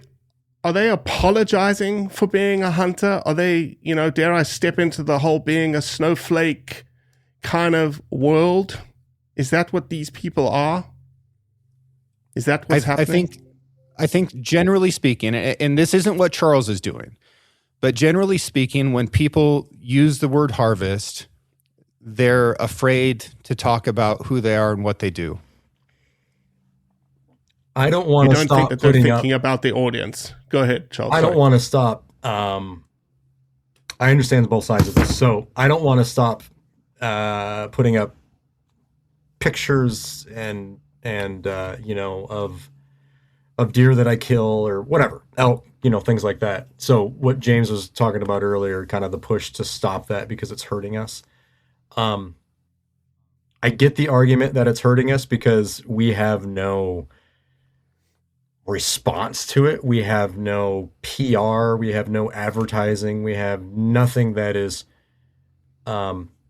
S2: apologizing for being a hunter? Are they, dare I step into the whole being a snowflake kind of world? Is that what these people are? Is that what's happening?
S4: I think generally speaking, and this isn't what Charles is doing, but generally speaking, when people use the word harvest, they're afraid to talk about who they are and what they do.
S3: I don't want to stop
S2: think that they're thinking about the audience. Go ahead, Charles.
S3: I don't want to stop. I understand both sides of this, so I don't want to stop putting up pictures and of deer that I kill or whatever, elk, things like that. So what James was talking about earlier, kind of the push to stop that because it's hurting us. I get the argument that it's hurting us because we have no response to it. We have no PR. We have no advertising. We have nothing that is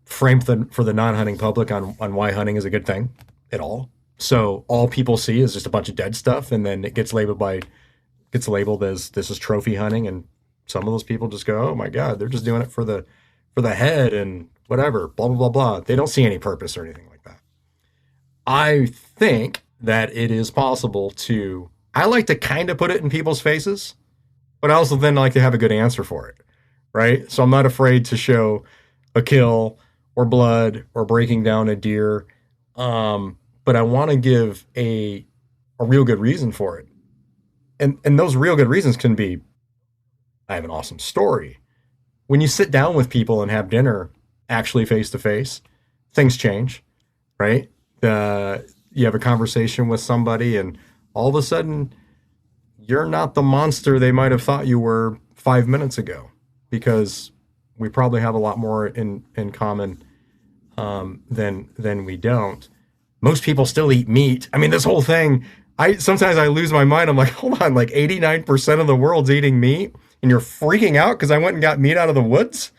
S3: framed for the non-hunting public on why hunting is a good thing at all. So all people see is just a bunch of dead stuff, and then it gets labeled as this is trophy hunting, and some of those people just go, oh my God, they're just doing it for the head and whatever, blah, blah, blah, blah. They don't see any purpose or anything like that. I think that it is possible to, I like to kind of put it in people's faces, but I also then like to have a good answer for it, right? So I'm not afraid to show a kill or blood or breaking down a deer, but I want to give a real good reason for it. And those real good reasons can be, I have an awesome story. When you sit down with people and have dinner, actually face to face, things change, right? You have a conversation with somebody and all of a sudden you're not the monster they might have thought you were 5 minutes ago, because we probably have a lot more in common than we don't. Most people still eat meat. I mean, this whole thing, sometimes I lose my mind. I'm like, hold on, like 89% of the world's eating meat and you're freaking out because I went and got meat out of the woods?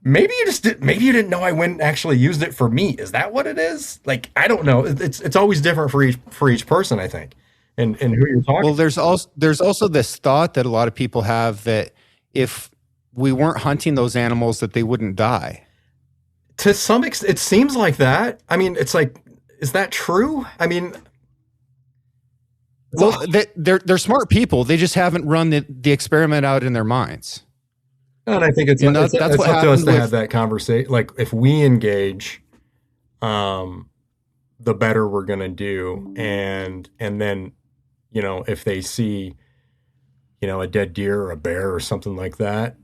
S3: Maybe you didn't know I went and actually used it for meat. Is that what it is? Like, I don't know. It's always different for each person, I think, and who you're talking.
S4: Well, there's also this thought that a lot of people have that if we weren't hunting those animals, that they wouldn't die.
S3: To some extent, it seems like that. I mean, it's like, is that true? I mean,
S4: well, they're smart people. They just haven't run the experiment out in their minds.
S3: And I think it's up to us to have that conversation. Like, if we engage, the better we're going to do. And then, if they see, a dead deer or a bear or something like that,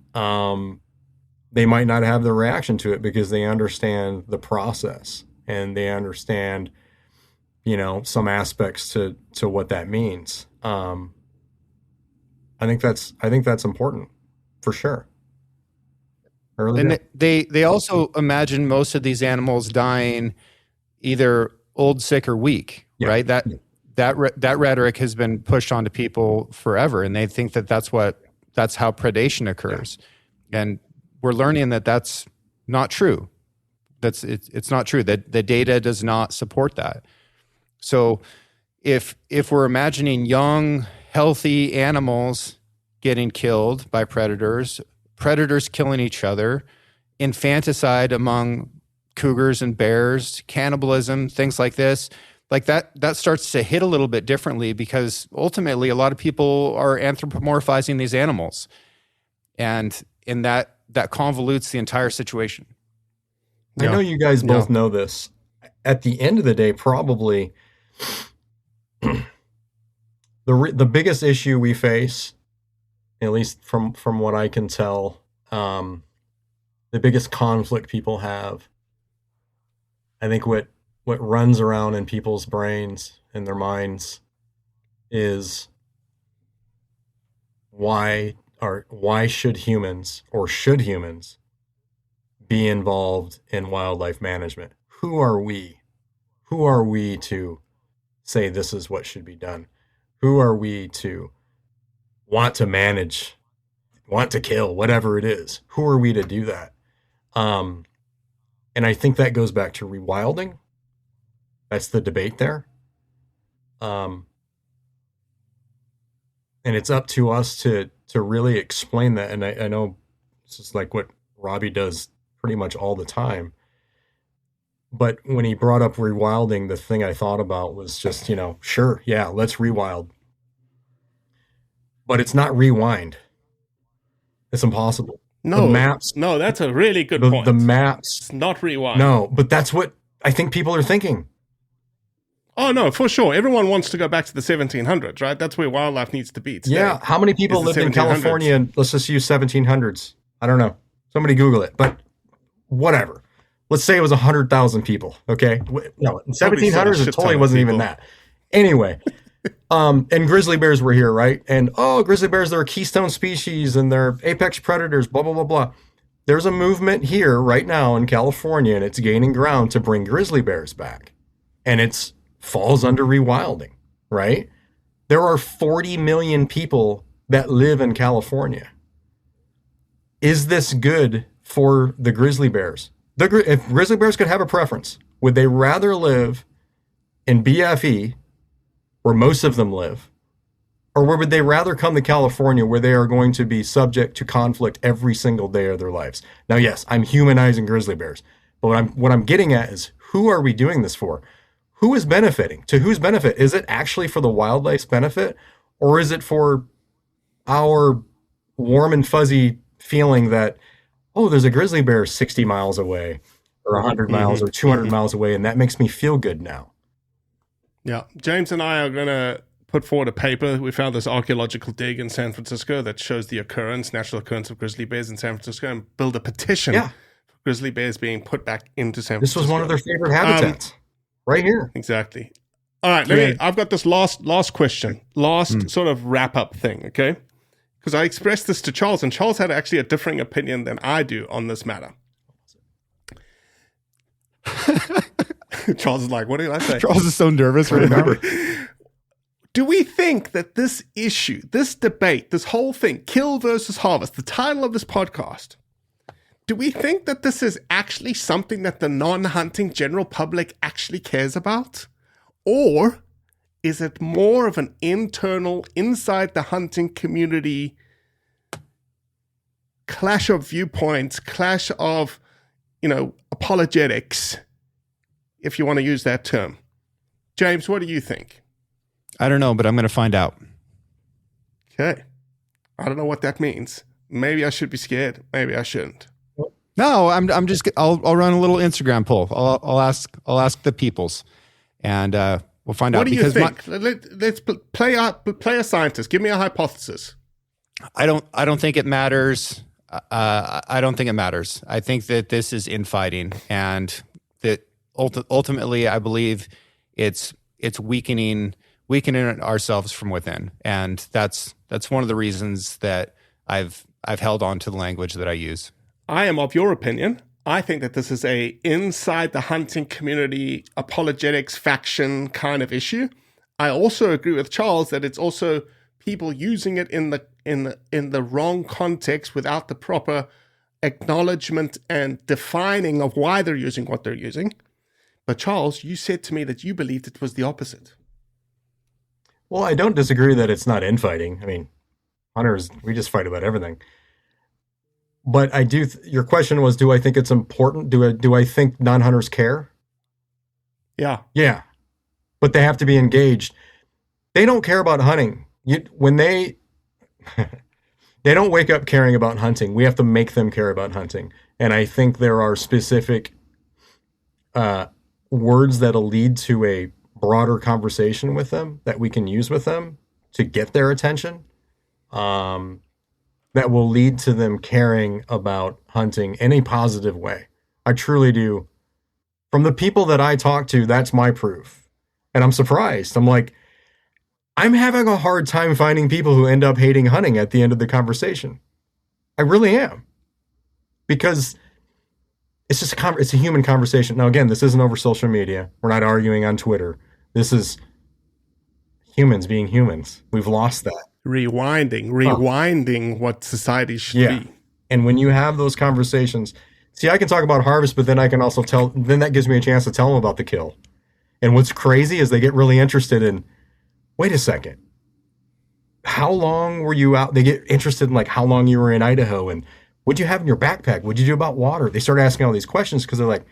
S3: they might not have the reaction to it because they understand the process and they understand, some aspects to what that means. I think that's important for sure.
S4: And they also imagine most of these animals dying either old, sick, or weak, right? That rhetoric has been pushed onto people forever, and they think that's how predation occurs. Yeah. And we're learning that that's not true. It's not true. That the data does not support that. So if we're imagining young, healthy animals getting killed by predators killing each other, infanticide among cougars and bears, cannibalism, things like this, like that starts to hit a little bit differently, because ultimately a lot of people are anthropomorphizing these animals, and in that convolutes the entire situation.
S3: I know you guys both know this. At the end of the day, probably the biggest issue we face, at least from what I can tell, the biggest conflict people have, I think what runs around in people's brains and their minds is why should humans be involved in wildlife management? Who are we? Who are we to say this is what should be done? Who are we to want to manage, want to kill, whatever it is? Who are we to do that? And I think that goes back to rewilding. That's the debate there. And it's up to us to really explain that. And I know this is like what Robbie does pretty much all the time. But when he brought up rewilding, the thing I thought about was just, sure, yeah, let's rewild. But it's not rewind. It's impossible.
S2: No,
S3: the maps,
S2: no, that's a really good point.
S3: The maps.
S2: It's not rewind.
S3: No, but that's what I think people are thinking.
S2: Oh, no, for sure. Everyone wants to go back to the 1700s, right? That's where wildlife needs to be today.
S3: Yeah. How many people lived in California? And let's just use 1700s. I don't know. Somebody Google it, but whatever. Let's say it was 100,000 people. Okay. No, in 1700s, it totally wasn't even that. Anyway, and grizzly bears were here, right? And grizzly bears, they're a keystone species and they're apex predators, blah, blah, blah, blah. There's a movement here right now in California, and it's gaining ground to bring grizzly bears back. And it's falls under rewilding, right? There are 40 million people that live in California. Is this good for the grizzly bears? If grizzly bears could have a preference, would they rather live in BFE, where most of them live, or would they rather come to California where they are going to be subject to conflict every single day of their lives? Now, yes, I'm humanizing grizzly bears, but what I'm getting at is, who are we doing this for? Who is benefiting? To whose benefit? Is it actually for the wildlife's benefit, or is it for our warm and fuzzy feeling that, there's a grizzly bear 60 miles away or 100 miles or 200 miles away, and that makes me feel good now?
S2: Yeah. James and I are going to put forward a paper. We found this archaeological dig in San Francisco that shows the natural occurrence of grizzly bears in San Francisco, and build a petition for grizzly bears being put back into San Francisco.
S3: This was one of their favorite habitats. Right here.
S2: Exactly. All right. I've got this last question, sort of wrap up thing. Okay. Because I expressed this to Charles, and Charles had actually a differing opinion than I do on this matter. Charles is like, what did I say?
S4: Charles is so nervous right now.
S2: Do we think that this issue, this debate, this whole thing, kill versus harvest, the title of this podcast, do we think that this is actually something that the non-hunting general public actually cares about? Or is it more of an internal, inside the hunting community clash of viewpoints, clash of, apologetics, if you want to use that term? James, what do you think?
S4: I don't know, but I'm going to find out.
S2: Okay. I don't know what that means. Maybe I should be scared. Maybe I shouldn't.
S4: No, I'll run a little Instagram poll. I'll ask the peoples, and we'll find out.
S2: What do you think? Let's play a scientist. Give me a hypothesis.
S4: I don't think it matters. I don't think it matters. I think that this is infighting, and that ultimately, I believe it's weakening ourselves from within, and that's one of the reasons that I've held on to the language that I use.
S2: I am of your opinion. I think that this is a inside the hunting community apologetics faction kind of issue. I also agree with Charles that it's also people using it in the wrong context without the proper acknowledgement and defining of why they're using what they're using. But Charles, you said to me that you believed it was the opposite.
S3: Well, I don't disagree that it's not infighting. I mean, hunters, we just fight about everything. But I do. Your question was, do I think it's important? Do I think non-hunters care?
S2: Yeah.
S3: Yeah. But they have to be engaged. They don't care about hunting. When they don't wake up caring about hunting. We have to make them care about hunting. And I think there are specific words that'll lead to a broader conversation with them that we can use with them to get their attention. That will lead to them caring about hunting in a positive way. I truly do. From the people that I talk to, that's my proof. And I'm surprised. I'm like, I'm having a hard time finding people who end up hating hunting at the end of the conversation. I really am. Because it's just it's a human conversation. Now, again, this isn't over social media. We're not arguing on Twitter. This is humans being humans. We've lost that.
S2: Rewinding what society should be.
S3: And when you have those conversations, see, I can talk about harvest, but then I can also then that gives me a chance to tell them about the kill. And what's crazy is they get really interested in, wait a second, how long were you out? They get interested in like how long you were in Idaho and what'd you have in your backpack? What'd you do about water? They start asking all these questions because they're like,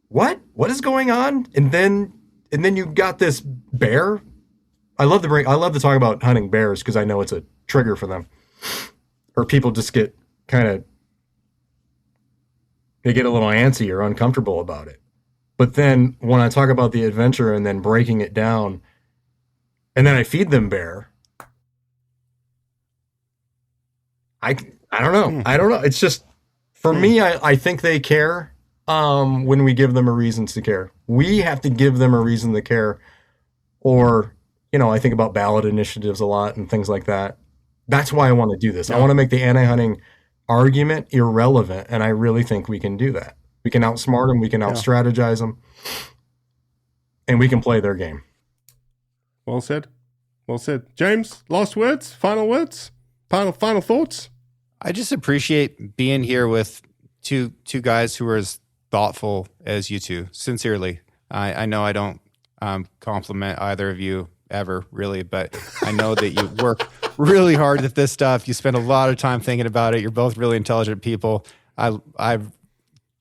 S3: what is going on? And then you got this bear. I love to talk about hunting bears because I know it's a trigger for them, or people just get they get a little antsy or uncomfortable about it. But then when I talk about the adventure and then breaking it down, and then I feed them bear, I don't know. It's just, for me, I think they care when we give them a reason to care. We have to give them a reason to care. Or, I think about ballot initiatives a lot and things like that. That's why I want to do this. I want to make the anti-hunting argument irrelevant, and I really think we can do that. We can outsmart them, we can out-strategize them, and we can play their game.
S2: Well said. James, last words? Final words? Final thoughts?
S4: I just appreciate being here with two guys who are as thoughtful as you two. Sincerely, I know I don't compliment either of you ever, really, but I know that you work really hard at this stuff. You spend a lot of time thinking about it. You're both really intelligent people. I've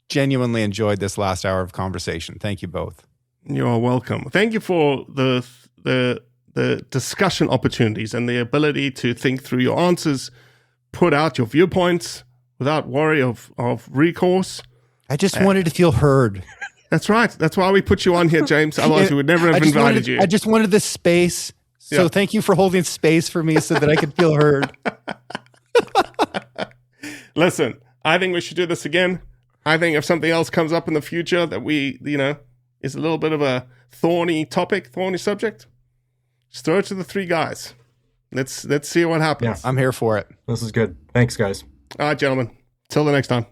S4: genuinely enjoyed this last hour of conversation. Thank you both.
S2: You're welcome. Thank you for the discussion opportunities and the ability to think through your answers, put out your viewpoints without worry of recourse.
S4: I just wanted to feel heard.
S2: That's right. That's why we put you on here, James. Otherwise, we would never have invited you.
S4: I just wanted this space. So thank you for holding space for me so that I could feel heard.
S2: Listen, I think we should do this again. I think if something else comes up in the future that is a little bit of a thorny subject, just throw it to the three guys. Let's see what happens.
S3: Yeah.
S4: I'm here for it.
S3: This is good. Thanks, guys.
S2: All right, gentlemen. Till the next time.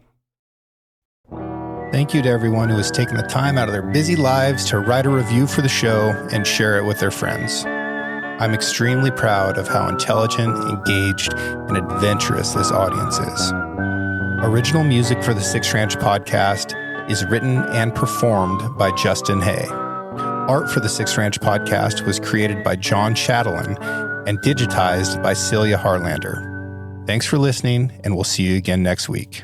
S1: Thank you to everyone who has taken the time out of their busy lives to write a review for the show and share it with their friends. I'm extremely proud of how intelligent, engaged, and adventurous this audience is. Original music for the Six Ranch podcast is written and performed by Justin Hay. Art for the Six Ranch podcast was created by John Chatelain and digitized by Celia Harlander. Thanks for listening, and we'll see you again next week.